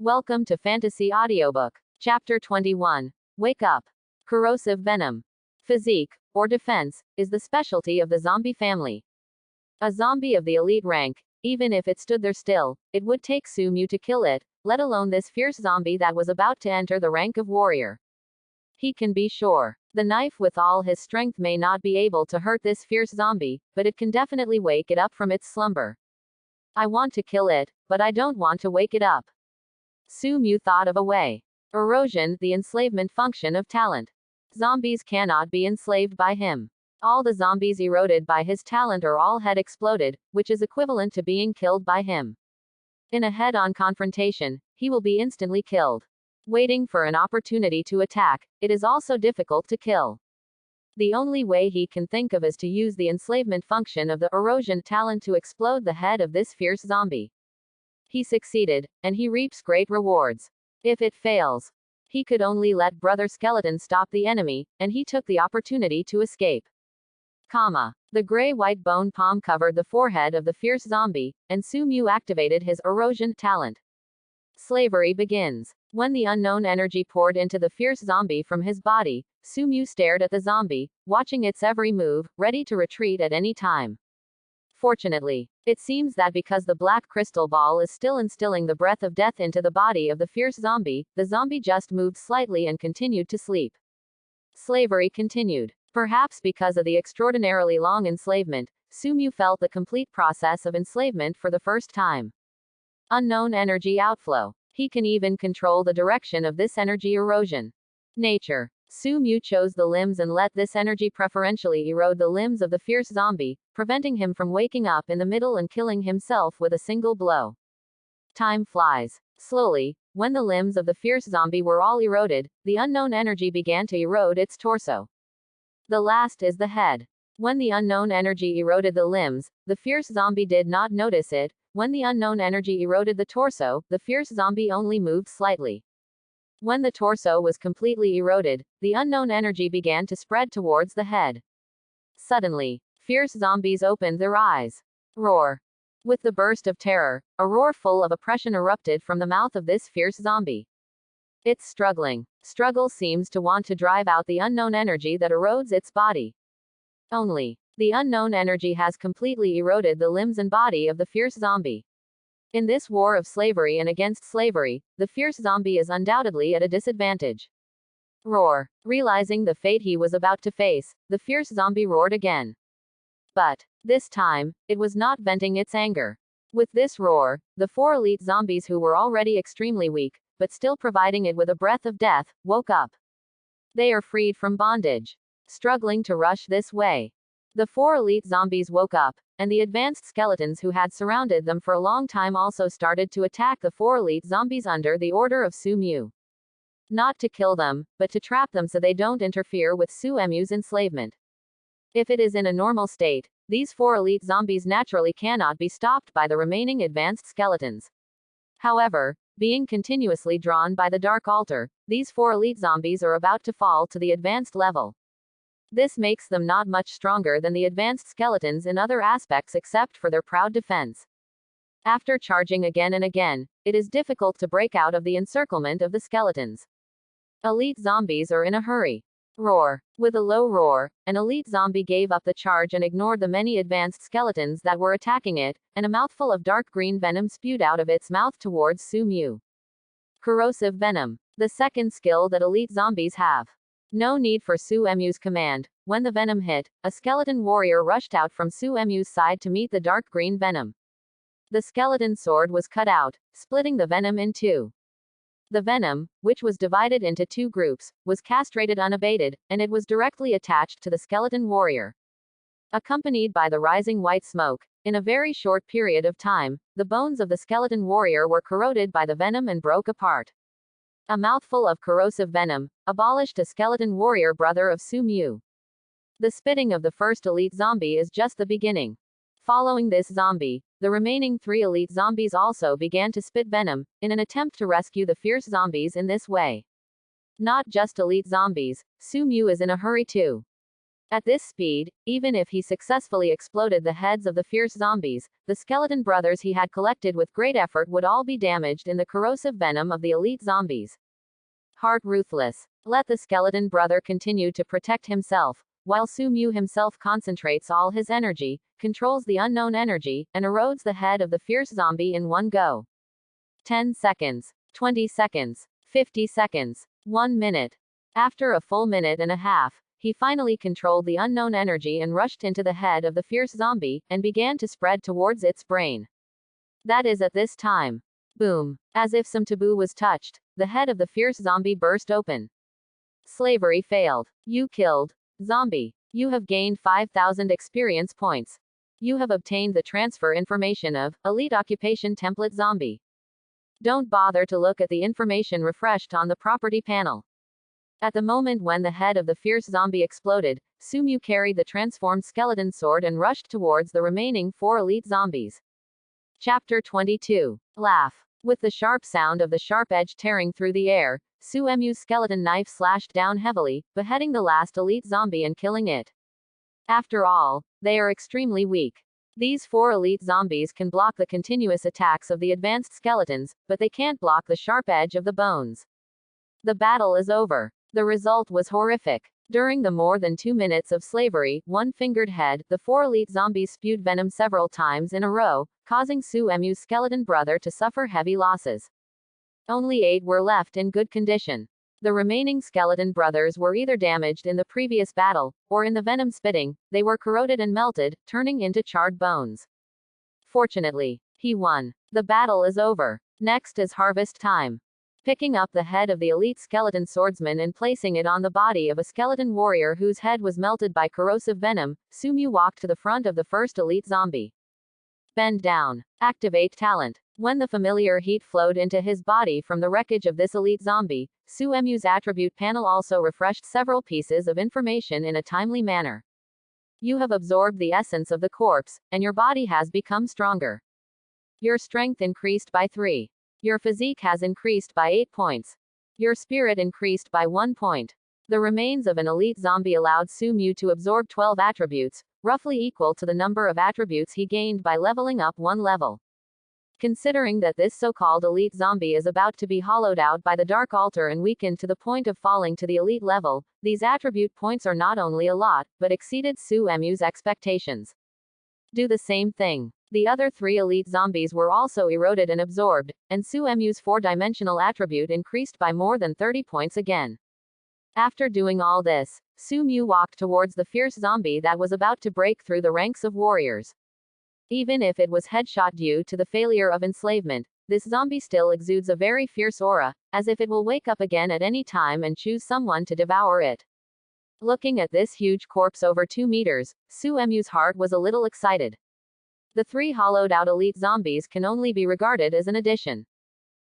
Welcome to Fantasy Audiobook. Chapter 21. Wake Up. Corrosive venom. Physique, or defense, is the specialty of the zombie family. A zombie of the elite rank, even if it stood there still, it would take Sumu to kill it, let alone this fierce zombie that was about to enter the rank of warrior. He can be sure. The knife with all his strength may not be able to hurt this fierce zombie, but it can definitely wake it up from its slumber. I want to kill it, but I don't want to wake it up. Sumu thought of a way. Erosion, the enslavement function of talent. Zombies cannot be enslaved by him. All the zombies eroded by his talent or all had exploded, which is equivalent to being killed by him. In a head-on confrontation, he will be instantly killed. Waiting for an opportunity to attack, it is also difficult to kill. The only way he can think of is to use the enslavement function of the erosion talent to explode the head of this fierce zombie. He succeeded, and he reaps great rewards. If it fails, he could only let Brother Skeleton stop the enemy, and he took the opportunity to escape. The gray-white bone palm covered the forehead of the fierce zombie, and Sumu activated his erosion talent. Slavery begins. When the unknown energy poured into the fierce zombie from his body, Sumu stared at the zombie, watching its every move, ready to retreat at any time. Fortunately, it seems that because the black crystal ball is still instilling the breath of death into the body of the fierce zombie, the zombie just moved slightly and continued to sleep. Slavery continued. Perhaps because of the extraordinarily long enslavement, Sumu felt the complete process of enslavement for the first time. Unknown energy outflow. He can even control the direction of this energy erosion. Nature. Sumu chose the limbs and let this energy preferentially erode the limbs of the fierce zombie, preventing him from waking up in the middle and killing himself with a single blow. Time flies. Slowly, when the limbs of the fierce zombie were all eroded, the unknown energy began to erode its torso. The last is the head. When the unknown energy eroded the limbs, the fierce zombie did not notice it. When the unknown energy eroded the torso, the fierce zombie only moved slightly. When the torso was completely eroded, the unknown energy began to spread towards the head. Suddenly, fierce zombies opened their eyes. Roar. With the burst of terror, a roar full of oppression erupted from the mouth of this fierce zombie. It's struggling. Struggle seems to want to drive out the unknown energy that erodes its body. Only, the unknown energy has completely eroded the limbs and body of the fierce zombie. In this war of slavery and against slavery, the fierce zombie is undoubtedly at a disadvantage. Roar. Realizing the fate he was about to face, the fierce zombie roared again. But, this time, it was not venting its anger. With this roar, the four elite zombies who were already extremely weak, but still providing it with a breath of death, woke up. They are freed from bondage. Struggling to rush this way. The four elite zombies woke up, and the advanced skeletons who had surrounded them for a long time also started to attack the four elite zombies under the order of Sumu. Not to kill them, but to trap them so they don't interfere with Sumu's enslavement. If it is in a normal state, these four elite zombies naturally cannot be stopped by the remaining advanced skeletons. However, being continuously drawn by the Dark Altar, these four elite zombies are about to fall to the advanced level. This makes them not much stronger than the advanced skeletons in other aspects except for their proud defense. After charging again and again, it is difficult to break out of the encirclement of the skeletons. Elite zombies are in a hurry. Roar. With a low roar, an elite zombie gave up the charge and ignored the many advanced skeletons that were attacking it, and a mouthful of dark green venom spewed out of its mouth towards Sumu. Corrosive venom. The second skill that elite zombies have. No need for Sumu's command. When the venom hit, a skeleton warrior rushed out from Sumu's side to meet the dark green venom. The skeleton sword was cut out, splitting the venom in two. The venom, which was divided into two groups, was castrated unabated, and it was directly attached to the skeleton warrior. Accompanied by the rising white smoke, in a very short period of time, the bones of the skeleton warrior were corroded by the venom and broke apart. A mouthful of corrosive venom abolished a skeleton warrior brother of Sumu. The spitting of the first elite zombie is just the beginning. Following this zombie, the remaining three elite zombies also began to spit venom, in an attempt to rescue the fierce zombies in this way. Not just elite zombies, Sumu is in a hurry too. At this speed, even if he successfully exploded the heads of the fierce zombies, the skeleton brothers he had collected with great effort would all be damaged in the corrosive venom of the elite zombies. Heart ruthless. Let the skeleton brother continue to protect himself, while Su-mu himself concentrates all his energy, controls the unknown energy, and erodes the head of the fierce zombie in one go. 10 seconds. 20 seconds. 50 seconds. 1 minute. After a full minute and a half, he finally controlled the unknown energy and rushed into the head of the fierce zombie, and began to spread towards its brain. That is at this time. Boom. As if some taboo was touched, the head of the fierce zombie burst open. Slavery failed. You killed. Zombie. You have gained 5,000 experience points. You have obtained the transfer information of Elite Occupation Template Zombie. Don't bother to look at the information refreshed on the property panel. At the moment when the head of the fierce zombie exploded, Su-mu carried the transformed skeleton sword and rushed towards the remaining 4 elite zombies. Chapter 22. Laugh. With the sharp sound of the sharp edge tearing through the air, Su-mu's skeleton knife slashed down heavily, beheading the last elite zombie and killing it. After all, they are extremely weak. These 4 elite zombies can block the continuous attacks of the advanced skeletons, but they can't block the sharp edge of the bones. The battle is over. The result was horrific. During the more than 2 minutes of slavery, one-fingered head, the 4 elite zombies spewed venom several times in a row, causing Su-mu's skeleton brother to suffer heavy losses. Only 8 were left in good condition. The remaining skeleton brothers were either damaged in the previous battle, or in the venom spitting, they were corroded and melted, turning into charred bones. Fortunately, he won. The battle is over. Next is harvest time. Picking up the head of the elite skeleton swordsman and placing it on the body of a skeleton warrior whose head was melted by corrosive venom, Su-mu walked to the front of the first elite zombie. Bend down. Activate talent. When the familiar heat flowed into his body from the wreckage of this elite zombie, Su-mu's attribute panel also refreshed several pieces of information in a timely manner. You have absorbed the essence of the corpse, and your body has become stronger. Your strength increased by 3. Your physique has increased by 8 points. Your spirit increased by 1 point. The remains of an elite zombie allowed Su-mu to absorb 12 attributes, roughly equal to the number of attributes he gained by leveling up 1 level. Considering that this so-called elite zombie is about to be hollowed out by the Dark Altar and weakened to the point of falling to the elite level, these attribute points are not only a lot, but exceeded Su-mu's expectations. Do the same thing. The other 3 elite zombies were also eroded and absorbed, and Su-mu's 4-dimensional attribute increased by more than 30 points again. After doing all this, Su-mu walked towards the fierce zombie that was about to break through the ranks of warriors. Even if it was headshot due to the failure of enslavement, this zombie still exudes a very fierce aura, as if it will wake up again at any time and choose someone to devour it. Looking at this huge corpse over 2 meters, Su-mu's heart was a little excited. The 3 hollowed-out elite zombies can only be regarded as an addition.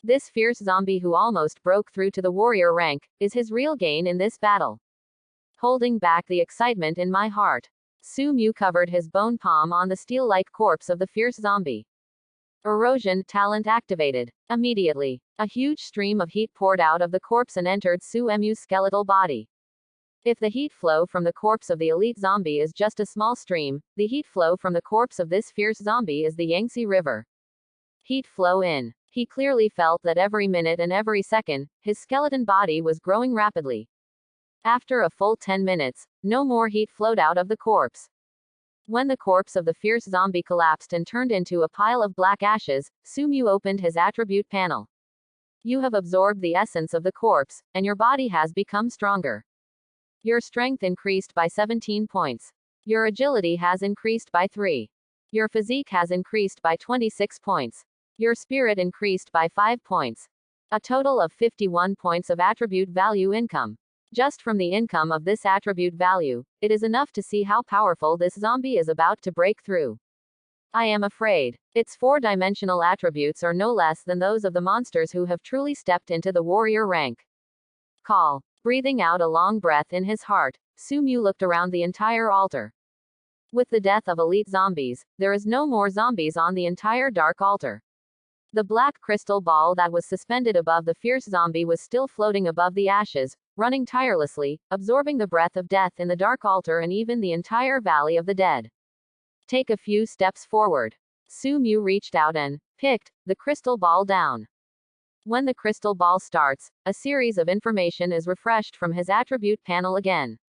This fierce zombie who almost broke through to the warrior rank, is his real gain in this battle. Holding back the excitement in my heart, Su-mu covered his bone palm on the steel-like corpse of the fierce zombie. Erosion talent activated. Immediately, a huge stream of heat poured out of the corpse and entered Su-mu's skeletal body. If the heat flow from the corpse of the elite zombie is just a small stream, the heat flow from the corpse of this fierce zombie is the Yangtze River. Heat flow in. He clearly felt that every minute and every second, his skeleton body was growing rapidly. After a full 10 minutes, no more heat flowed out of the corpse. When the corpse of the fierce zombie collapsed and turned into a pile of black ashes, Su-mu opened his attribute panel. You have absorbed the essence of the corpse, and your body has become stronger. Your strength increased by 17 points. Your agility has increased by 3. Your physique has increased by 26 points. Your spirit increased by 5 points. A total of 51 points of attribute value income. Just from the income of this attribute value, it is enough to see how powerful this zombie is about to break through. I am afraid. Its 4-dimensional attributes are no less than those of the monsters who have truly stepped into the warrior rank. Call. Breathing out a long breath in his heart, Su-mu looked around the entire altar. With the death of elite zombies, there is no more zombies on the entire Dark Altar. The black crystal ball that was suspended above the fierce zombie was still floating above the ashes, running tirelessly, absorbing the breath of death in the dark altar and even the entire valley of the dead. Take a few steps forward. Su Mu reached out and picked the crystal ball down. When the crystal ball starts, a series of information is refreshed from his attribute panel again.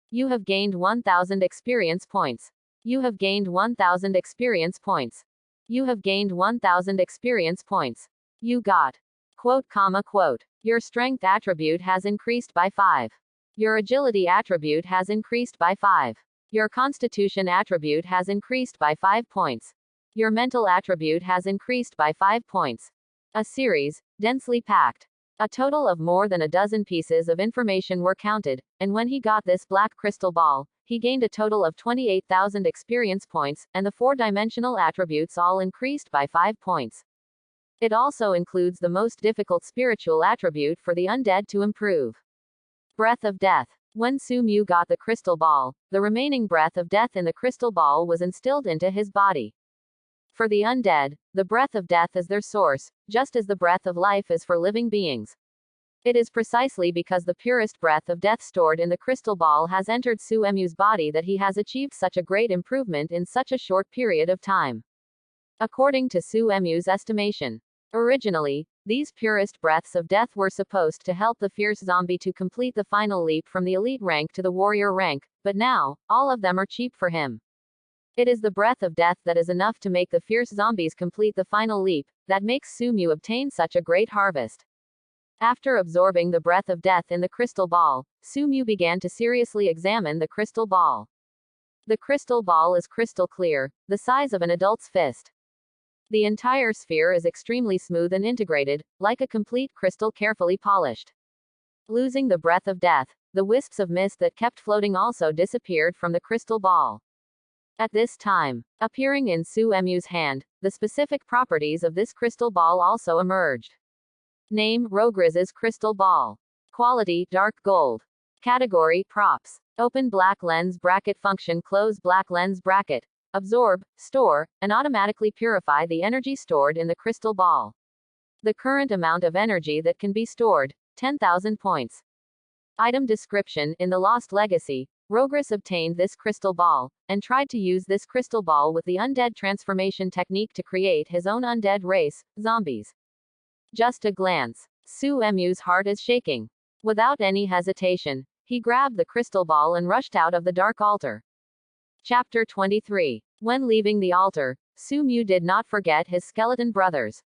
You have gained 1000 experience points. You have gained 1000 experience points. You have gained 1000 experience points. You got. Quote, comma, quote. Your strength attribute has increased by 5. Your agility attribute has increased by 5. Your constitution attribute has increased by 5 points. Your mental attribute has increased by 5 points. A series, densely packed. A total of more than a dozen pieces of information were counted, and when he got this black crystal ball, he gained a total of 28,000 experience points, and the 4-dimensional attributes all increased by 5 points. It also includes the most difficult spiritual attribute for the undead to improve. Breath of Death. When Su Mu got the crystal ball, the remaining breath of death in the crystal ball was instilled into his body. For the undead, the breath of death is their source, just as the breath of life is for living beings. It is precisely because the purest breath of death stored in the crystal ball has entered Su Mu's body that he has achieved such a great improvement in such a short period of time. According to Su Mu's estimation, originally, these purest breaths of death were supposed to help the fierce zombie to complete the final leap from the elite rank to the warrior rank, but now, all of them are cheap for him. It is the breath of death that is enough to make the fierce zombies complete the final leap, that makes Su Mu obtain such a great harvest. After absorbing the breath of death in the crystal ball, Su Mu began to seriously examine the crystal ball. The crystal ball is crystal clear, the size of an adult's fist. The entire sphere is extremely smooth and integrated, like a complete crystal carefully polished. Losing the breath of death, the wisps of mist that kept floating also disappeared from the crystal ball. At this time, appearing in Su Mu's hand, the specific properties of this crystal ball also emerged. Name, Rogriz's crystal ball. Quality, dark gold. Category, props. Open black lens bracket function, close black lens bracket. Absorb, store, and automatically purify the energy stored in the crystal ball. The current amount of energy that can be stored, 10,000 points. Item description: in the Lost Legacy, Rogris obtained this crystal ball, and tried to use this crystal ball with the undead transformation technique to create his own undead race, zombies. Just a glance. Su Mu's heart is shaking. Without any hesitation, he grabbed the crystal ball and rushed out of the dark altar. Chapter 23. When leaving the altar, Su Mu did not forget his skeleton brothers.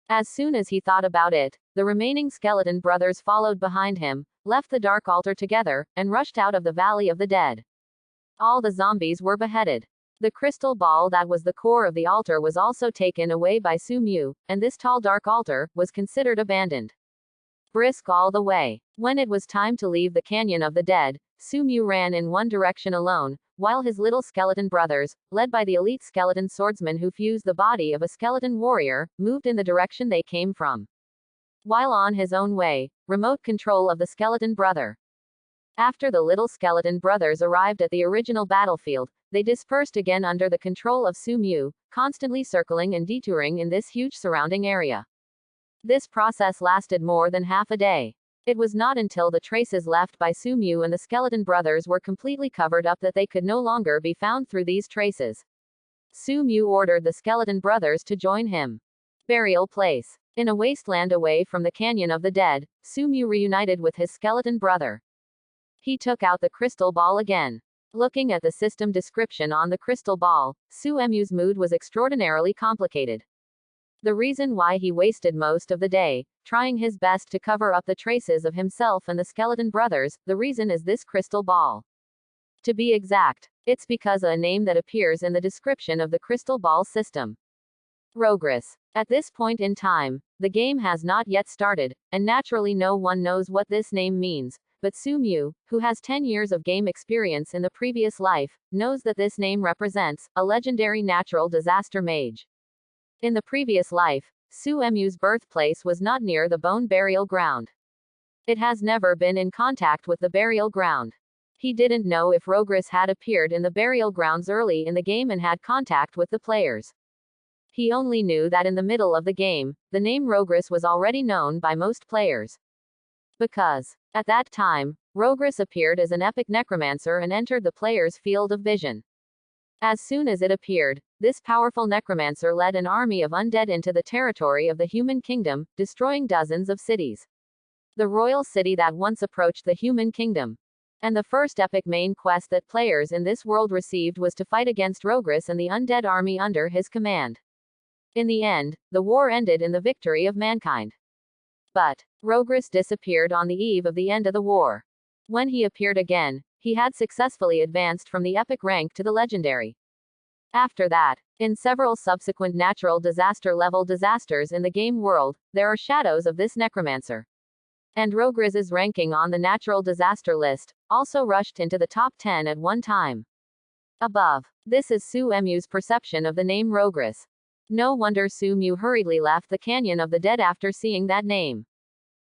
As soon as he thought about it, the remaining skeleton brothers followed behind him, left the dark altar together, and rushed out of the Valley of the Dead. All the zombies were beheaded. The crystal ball that was the core of the altar was also taken away by Su Mu, and this tall dark altar was considered abandoned. Brisk all the way. When it was time to leave the Canyon of the Dead, Su Mu ran in one direction alone, while his little skeleton brothers, led by the elite skeleton swordsman who fused the body of a skeleton warrior, moved in the direction they came from. While on his own way, remote control of the skeleton brother. After the little skeleton brothers arrived at the original battlefield, they dispersed again under the control of Su Mu, constantly circling and detouring in this huge surrounding area. This process lasted more than half a day. It was not until the traces left by Su Mu and the skeleton brothers were completely covered up that they could no longer be found through these traces. Su Mu ordered the skeleton brothers to join him. Burial place. In a wasteland away from the Canyon of the Dead, Su Mu reunited with his skeleton brother. He took out the crystal ball again. Looking at the system description on the crystal ball, Su Mu's mood was extraordinarily complicated. The reason why he wasted most of the day, trying his best to cover up the traces of himself and the skeleton brothers, the reason is this crystal ball. To be exact, it's because of a name that appears in the description of the crystal ball system. Rogris. At this point in time, the game has not yet started, and naturally no one knows what this name means, but Su Mu, who has 10 years of game experience in the previous life, knows that this name represents a legendary natural disaster mage. In the previous life, Su Mu's birthplace was not near the bone burial ground. It has never been in contact with the burial ground. He didn't know if Rogris had appeared in the burial grounds early in the game and had contact with the players. He only knew that in the middle of the game, the name Rogris was already known by most players. Because, at that time, Rogris appeared as an epic necromancer and entered the player's field of vision. As soon as it appeared, this powerful necromancer led an army of undead into the territory of the human kingdom, destroying dozens of cities. The royal city that once approached the human kingdom. And the first epic main quest that players in this world received was to fight against Rogris and the undead army under his command. In the end, the war ended in the victory of mankind. But Rogris disappeared on the eve of the end of the war. When he appeared again, he had successfully advanced from the epic rank to the legendary. After that, in several subsequent natural disaster level disasters in the game world, there are shadows of this necromancer. And Rogris's ranking on the natural disaster list also rushed into the top 10 at one time. Above. This is Su Mu's perception of the name Rogris. No wonder Su Mu hurriedly left the Canyon of the Dead after seeing that name.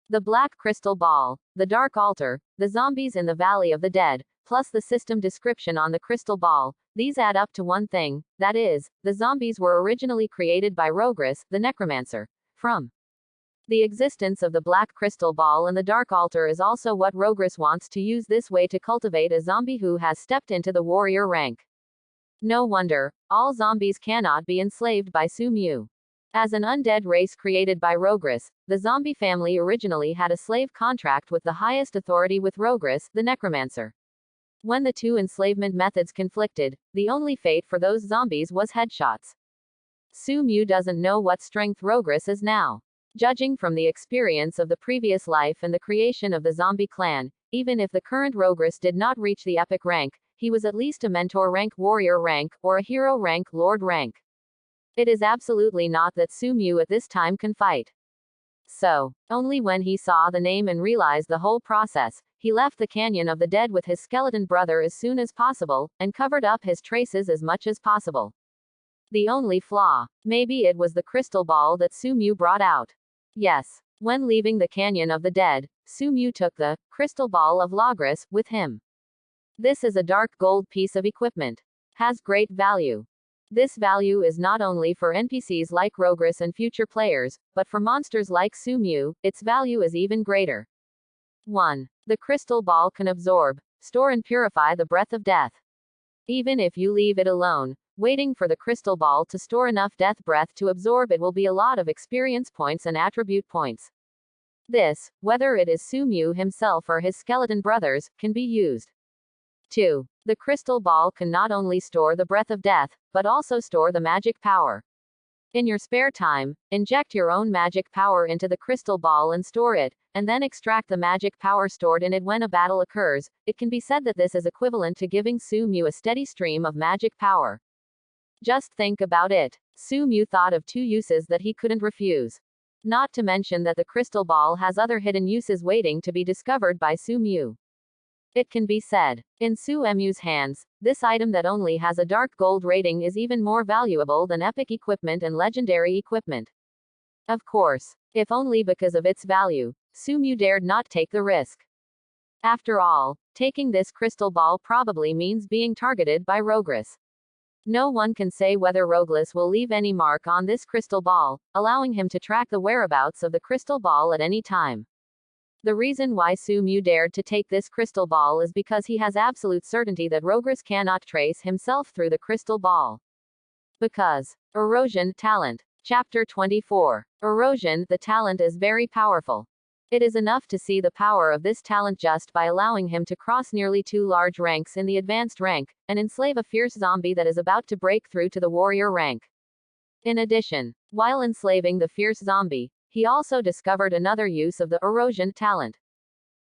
The Black Crystal Ball, the Dark Altar, the zombies in the Valley of the Dead, plus the system description on the Crystal Ball, these add up to one thing, that is, the zombies were originally created by Rogris, the necromancer. From the existence of the Black Crystal Ball and the Dark Altar is also what Rogris wants to use this way to cultivate a zombie who has stepped into the warrior rank. No wonder, all zombies cannot be enslaved by Su Mu. As an undead race created by Rogris, the zombie family originally had a slave contract with the highest authority with Rogris, the necromancer. When the two enslavement methods conflicted, the only fate for those zombies was headshots. Su Mu doesn't know what strength Rogris is now. Judging from the experience of the previous life and the creation of the zombie clan, even if the current Rogris did not reach the epic rank, he was at least a mentor rank warrior rank, or a hero rank lord rank. It is absolutely not that Su Mu at this time can fight. So, only when he saw the name and realized the whole process, he left the Canyon of the Dead with his skeleton brother as soon as possible, and covered up his traces as much as possible. The only flaw, maybe it was the crystal ball that Su Mu brought out. Yes, when leaving the Canyon of the Dead, Su Mu took the crystal ball of Logris with him. This is a dark gold piece of equipment. Has great value. This value is not only for NPCs like Rogris and future players, but for monsters like Su Mu, its value is even greater. 1. The crystal ball can absorb, store and purify the breath of death. Even if you leave it alone, waiting for the crystal ball to store enough death breath to absorb it will be a lot of experience points and attribute points. This, whether it is Su Mu himself or his skeleton brothers, can be used. 2. The crystal ball can not only store the breath of death, but also store the magic power. In your spare time, inject your own magic power into the crystal ball and store it, and then extract the magic power stored in it when a battle occurs. It can be said that this is equivalent to giving Su Mu a steady stream of magic power. Just think about it. Su Mu thought of two uses that he couldn't refuse. Not to mention that the crystal ball has other hidden uses waiting to be discovered by Su Mu. It can be said, in Su Mu's hands, this item that only has a dark gold rating is even more valuable than epic equipment and legendary equipment. Of course, if only because of its value, Su Mu dared not take the risk. After all, taking this crystal ball probably means being targeted by Rogris. No one can say whether Rogris will leave any mark on this crystal ball, allowing him to track the whereabouts of the crystal ball at any time. The reason why Su Mu dared to take this crystal ball is because he has absolute certainty that Rogris cannot trace himself through the crystal ball. Because Erosion Talent. Chapter 24. Erosion, the talent is very powerful. It is enough to see the power of this talent just by allowing him to cross nearly 2 large ranks in the advanced rank, and enslave a fierce zombie that is about to break through to the warrior rank. In addition, while enslaving the fierce zombie, he also discovered another use of the Erosion talent.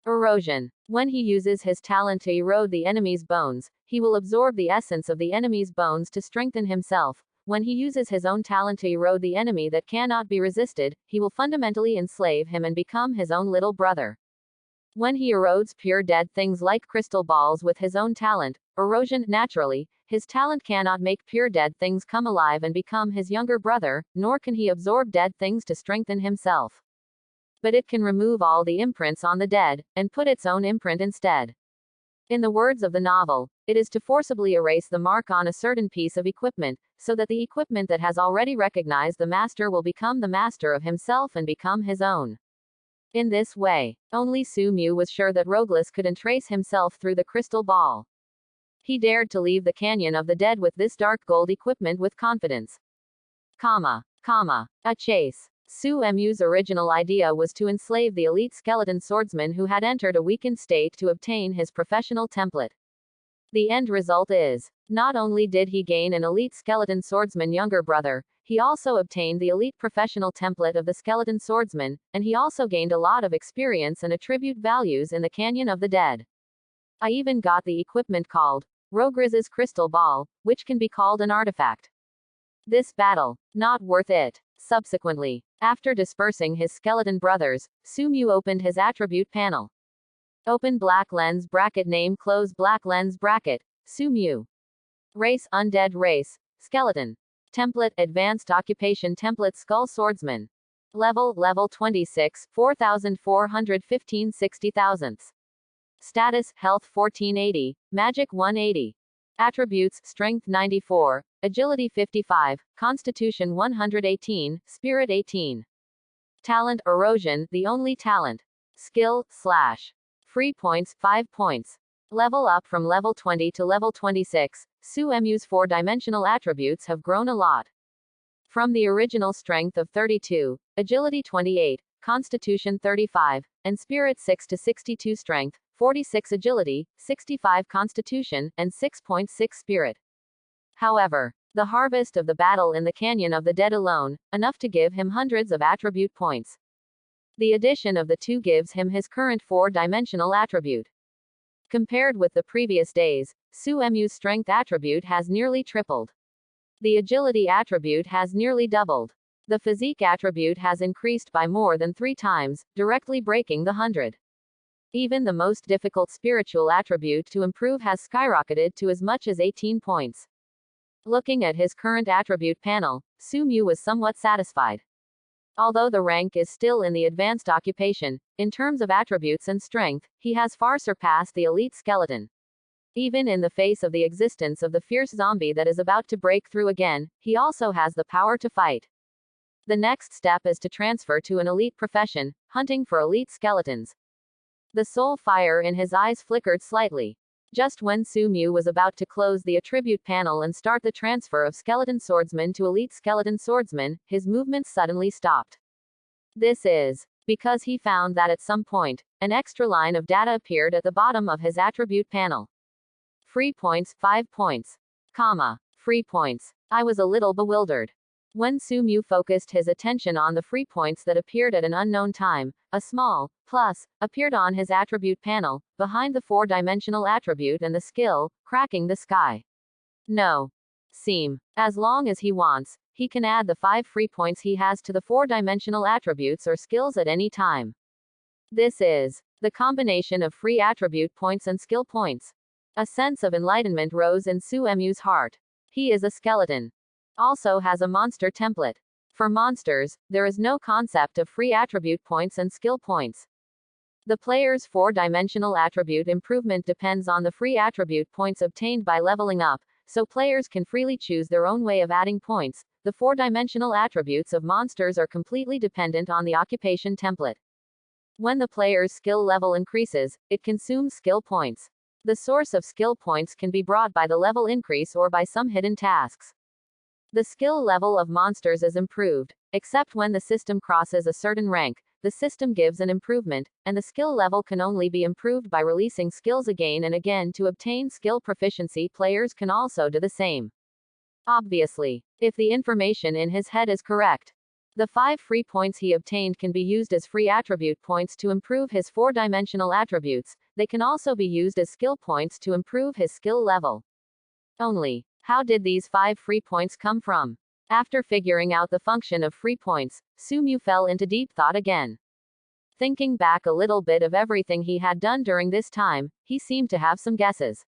Erosion. When he uses his talent to erode the enemy's bones, he will absorb the essence of the enemy's bones to strengthen himself. When he uses his own talent to erode the enemy that cannot be resisted, he will fundamentally enslave him and become his own little brother. When he erodes pure dead things like crystal balls with his own talent, Erosion, naturally, his talent cannot make pure dead things come alive and become his younger brother, nor can he absorb dead things to strengthen himself. But it can remove all the imprints on the dead, and put its own imprint instead. In the words of the novel, It is to forcibly erase the mark on a certain piece of equipment, so that the equipment that has already recognized the master will become the master of himself and become his own. In this way, only Su Mu was sure that Rogueless could entrace himself through the crystal ball. He dared to leave the Canyon of the Dead with this dark gold equipment with confidence. A chase. Su Mu's original idea was to enslave the elite skeleton swordsman who had entered a weakened state to obtain his professional template. The end result is, not only did he gain an elite skeleton swordsman younger brother, he also obtained the elite professional template of the skeleton swordsman, and he also gained a lot of experience and attribute values in the Canyon of the Dead. I even got the equipment called Rogriz's Crystal Ball, which can be called an artifact. This battle, not worth it. Subsequently, after dispersing his skeleton brothers, Su Mu opened his attribute panel. Open black lens bracket name close black lens bracket, Su Mu. Race Undead race, Skeleton. Template Advanced Occupation Template Skull Swordsman. Level 26, 4415 60 thousandths. Status Health 1480, Magic 180. Attributes Strength 94, Agility 55, Constitution 118, Spirit 18. Talent Erosion, the only talent. Skill / Free points 5 points. Level up from level 20 to level 26. Su Mu's 4-dimensional attributes have grown a lot. From the original strength of 32, Agility 28, Constitution 35, and Spirit 6 to 62 strength, 46 agility, 65 constitution, and 6.6 spirit. However, the harvest of the battle in the Canyon of the Dead alone, enough to give him hundreds of attribute points. The addition of the two gives him his current 4-dimensional attribute. Compared with the previous days, Su Mu's strength attribute has nearly tripled. The agility attribute has nearly doubled. The physique attribute has increased by more than 3 times, directly breaking the 100. Even the most difficult spiritual attribute to improve has skyrocketed to as much as 18 points. Looking at his current attribute panel, Su Mu was somewhat satisfied. Although the rank is still in the advanced occupation, in terms of attributes and strength, he has far surpassed the elite skeleton. Even in the face of the existence of the fierce zombie that is about to break through again, he also has the power to fight. The next step is to transfer to an elite profession, hunting for elite skeletons. The soul fire in his eyes flickered slightly. Just when Su Mu was about to close the attribute panel and start the transfer of skeleton swordsman to elite skeleton swordsman, his movements suddenly stopped. This is because he found that at some point, an extra line of data appeared at the bottom of his attribute panel. Free points, 5 points. Free points. I was a little bewildered. When Su Mu focused his attention on the free points that appeared at an unknown time, a small plus appeared on his attribute panel, behind the 4-dimensional attribute and the skill, cracking the sky. No. As long as he wants, he can add the 5 free points he has to the 4-dimensional attributes or skills at any time. This is the combination of free attribute points and skill points. A sense of enlightenment rose in Su Mu's heart. He is a skeleton. Also has a monster template. For monsters, there is no concept of free attribute points and skill points. The player's 4-dimensional attribute improvement depends on the free attribute points obtained by leveling up, so players can freely choose their own way of adding points. The 4-dimensional attributes of monsters are completely dependent on the occupation template. When the player's skill level increases, it consumes skill points. The source of skill points can be brought by the level increase or by some hidden tasks. The skill level of monsters is improved, except when the system crosses a certain rank. The system gives an improvement, and the skill level can only be improved by releasing skills again and again to obtain skill proficiency. Players can also do the same. Obviously, if the information in his head is correct, the 5 free points he obtained can be used as free attribute points to improve his 4-dimensional attributes. They can also be used as skill points to improve his skill level. Only, how did these 5 free points come from? After figuring out the function of free points, Su Mu fell into deep thought again. Thinking back a little bit of everything he had done during this time, he seemed to have some guesses.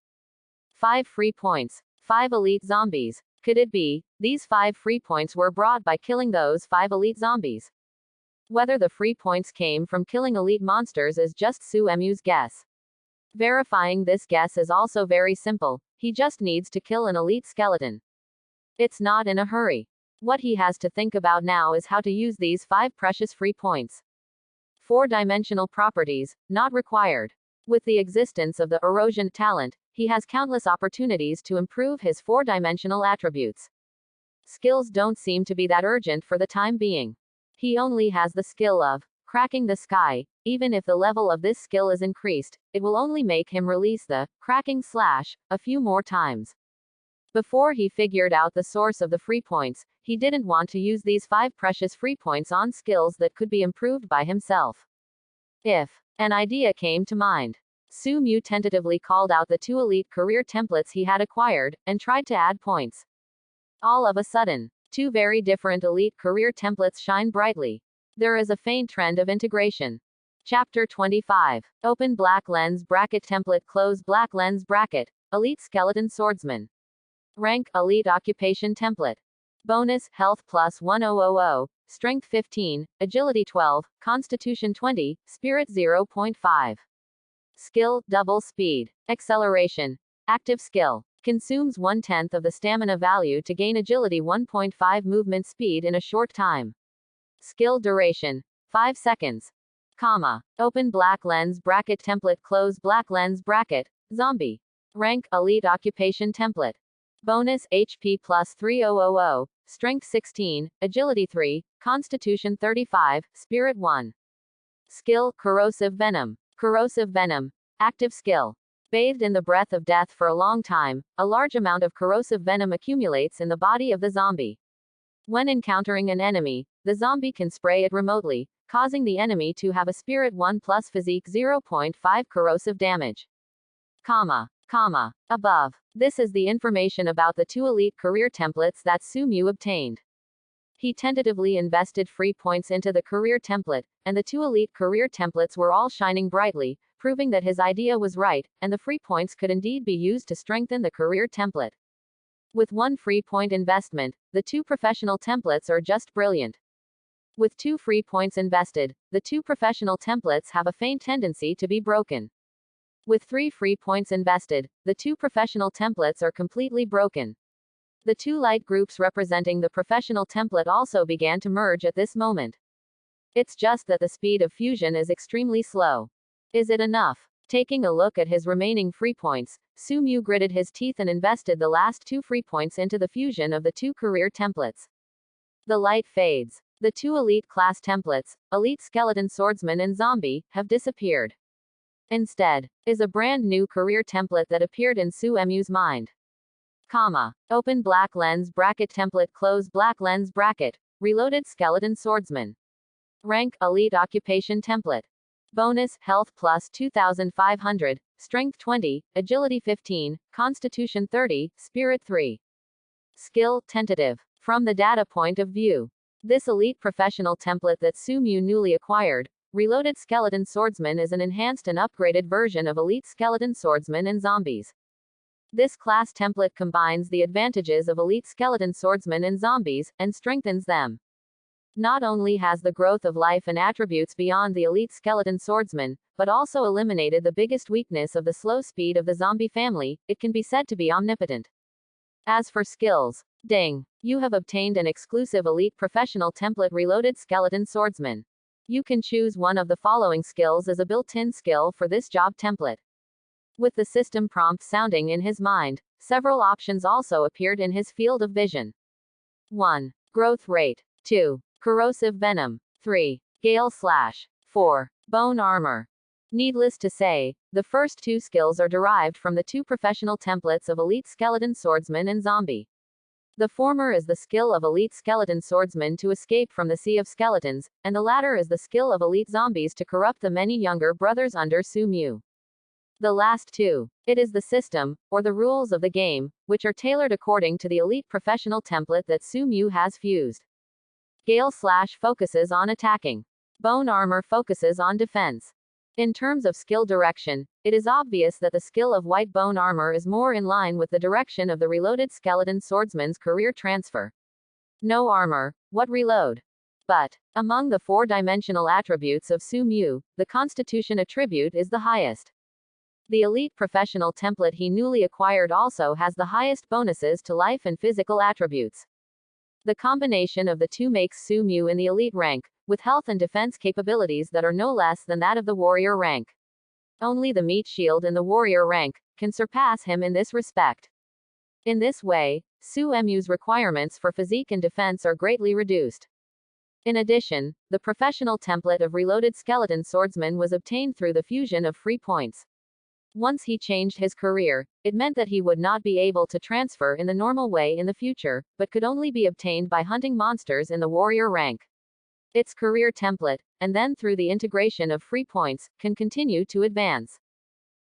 5 free points. 5 elite zombies. Could it be, these 5 free points were brought by killing those 5 elite zombies? Whether the free points came from killing elite monsters is just Su Mu's guess. Verifying this guess is also very simple. He just needs to kill an elite skeleton. It's not in a hurry. What he has to think about now is how to use these 5 precious free points. 4-dimensional properties, not required. With the existence of the erosion talent, he has countless opportunities to improve his 4-dimensional attributes. Skills don't seem to be that urgent for the time being. He only has the skill of cracking the sky. Even if the level of this skill is increased, it will only make him release the cracking slash a few more times. Before he figured out the source of the free points, he didn't want to use these 5 precious free points on skills that could be improved by himself. If an idea came to mind, Su Mu tentatively called out the 2 elite career templates he had acquired, and tried to add points. All of a sudden, 2 very different elite career templates shine brightly. There is a faint trend of integration. Chapter 25. Open black lens bracket template, close black lens bracket. Elite skeleton swordsman. Rank elite occupation template. Bonus health plus 1000, strength 15, agility 12, constitution 20, spirit 0.5. Skill double speed. Acceleration. Active skill. Consumes 1/10 of the stamina value to gain agility 1.5 movement speed in a short time. Skill duration. 5 seconds. Comma. Open black lens bracket template, close black lens bracket. Zombie. Rank elite occupation template. Bonus HP plus 3000, strength 16, agility 3, constitution 35, spirit 1. Skill corrosive venom. Corrosive venom. Active skill. Bathed in the breath of death for a long time, a large amount of corrosive venom accumulates in the body of the zombie. When encountering an enemy, the zombie can spray it remotely, causing the enemy to have a spirit 1 plus physique 0.5 corrosive damage. Above. This is the information about the 2 elite career templates that Su Mu obtained. He tentatively invested free points into the career template, and the 2 elite career templates were all shining brightly, proving that his idea was right, and the free points could indeed be used to strengthen the career template. With 1 free point investment, the 2 professional templates are just brilliant. With 2 free points invested, the 2 professional templates have a faint tendency to be broken. With 3 free points invested, the 2 professional templates are completely broken. The 2 light groups representing the professional template also began to merge at this moment. It's just that the speed of fusion is extremely slow. Is it enough? Taking a look at his remaining free points, Su Mu gritted his teeth and invested the last 2 free points into the fusion of the 2 career templates. The light fades. The 2 elite class templates, Elite Skeleton Swordsman and Zombie, have disappeared. Instead, is a brand new career template that appeared in Su Mu's mind. Open black lens bracket template, close black lens bracket. Reloaded Skeleton Swordsman. Rank elite occupation template. Bonus health plus 2500, strength 20, agility 15, constitution 30, spirit 3. Skill tentative. From the data point of view, this elite professional template that Su Mu newly acquired, Reloaded Skeleton Swordsman, is an enhanced and upgraded version of Elite Skeleton Swordsman and Zombies. This class template combines the advantages of Elite Skeleton Swordsman and Zombies, and strengthens them. Not only has the growth of life and attributes beyond the Elite Skeleton Swordsman, but also eliminated the biggest weakness of the slow speed of the zombie family, it can be said to be omnipotent. As for skills, ding! You have obtained an exclusive Elite Professional Template Reloaded Skeleton Swordsman. You can choose one of the following skills as a built-in skill for this job template. With the system prompt sounding in his mind, several options also appeared in his field of vision. 1. Growth rate. 2. Corrosive venom. 3. Gale slash. 4. Bone armor. Needless to say, the first 2 skills are derived from the 2 professional templates of Elite Skeleton Swordsman and Zombie. The former is the skill of Elite Skeleton Swordsman to escape from the sea of skeletons, and the latter is the skill of Elite Zombies to corrupt the many younger brothers under Su Mu. The last 2. It is the system, or the rules of the game, which are tailored according to the Elite Professional Template that Su Mu has fused. Gale slash focuses on attacking. Bone armor focuses on defense. In terms of skill direction, it is obvious that the skill of white bone armor is more in line with the direction of the Reloaded Skeleton Swordsman's career transfer. No armor, what reload? But, among the 4-dimensional attributes of Su Mu, the Constitution attribute is the highest. The elite professional template he newly acquired also has the highest bonuses to life and physical attributes. The combination of the two makes Su Mu in the elite rank, with health and defense capabilities that are no less than that of the warrior rank. Only the meat shield in the warrior rank can surpass him in this respect. In this way, Su Mu's requirements for physique and defense are greatly reduced. In addition, the professional template of Reloaded Skeleton Swordsman was obtained through the fusion of free points. Once he changed his career, it meant that he would not be able to transfer in the normal way in the future, but could only be obtained by hunting monsters in the warrior rank. Its career template, and then through the integration of free points, can continue to advance.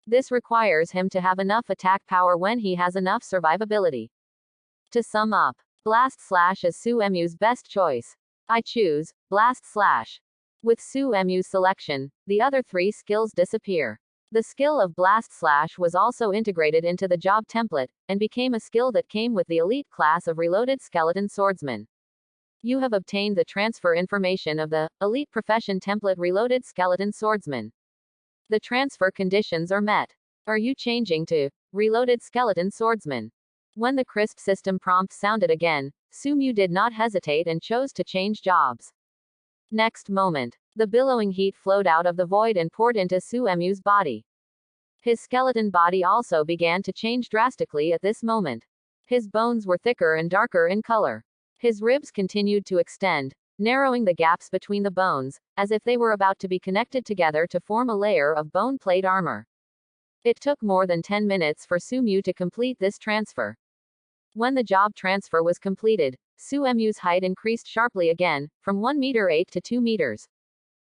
This requires him to have enough attack power when he has enough survivability. To sum up, Blast Slash is Su Mu's best choice. I choose Blast Slash. With Su Mu's selection, the other three skills disappear. The skill of Blast Slash was also integrated into the job template, and became a skill that came with the elite class of Reloaded Skeleton Swordsman. You have obtained the transfer information of the Elite Profession Template Reloaded Skeleton Swordsman. The transfer conditions are met. Are you changing to Reloaded Skeleton Swordsman? When the crisp system prompt sounded again, Su Mu did not hesitate and chose to change jobs. Next moment, the billowing heat flowed out of the void and poured into Su Mu's body. His skeleton body also began to change drastically at this moment. His bones were thicker and darker in color. His ribs continued to extend, narrowing the gaps between the bones, as if they were about to be connected together to form a layer of bone plate armor. It took more than 10 minutes for Su Mu to complete this transfer. When the job transfer was completed, Su Mu's height increased sharply again, from 1 meter 8 to 2 meters.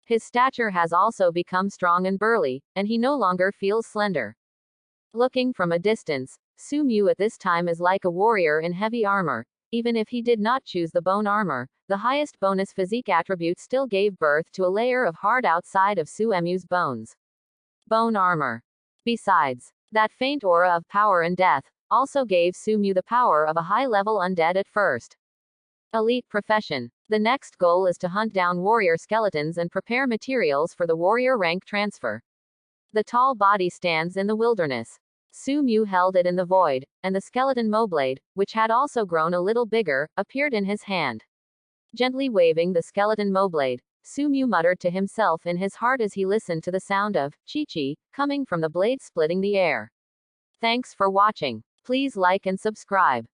His stature has also become strong and burly, and he no longer feels slender. Looking from a distance, Su Mu at this time is like a warrior in heavy armor. Even if he did not choose the bone armor, the highest bonus physique attribute still gave birth to a layer of hard outside of Su Mu's bones. Bone armor. Besides, that faint aura of power and death also gave Su Mu the power of a high-level undead at first. Elite Profession. The next goal is to hunt down warrior skeletons and prepare materials for the warrior rank transfer. The tall body stands in the wilderness. Su Mu held it in the void, and the skeleton moblade, which had also grown a little bigger, appeared in his hand. Gently waving the skeleton moblade, Su Mu muttered to himself in his heart as he listened to the sound of chi-chi coming from the blade splitting the air. Thanks for watching. Please like and subscribe.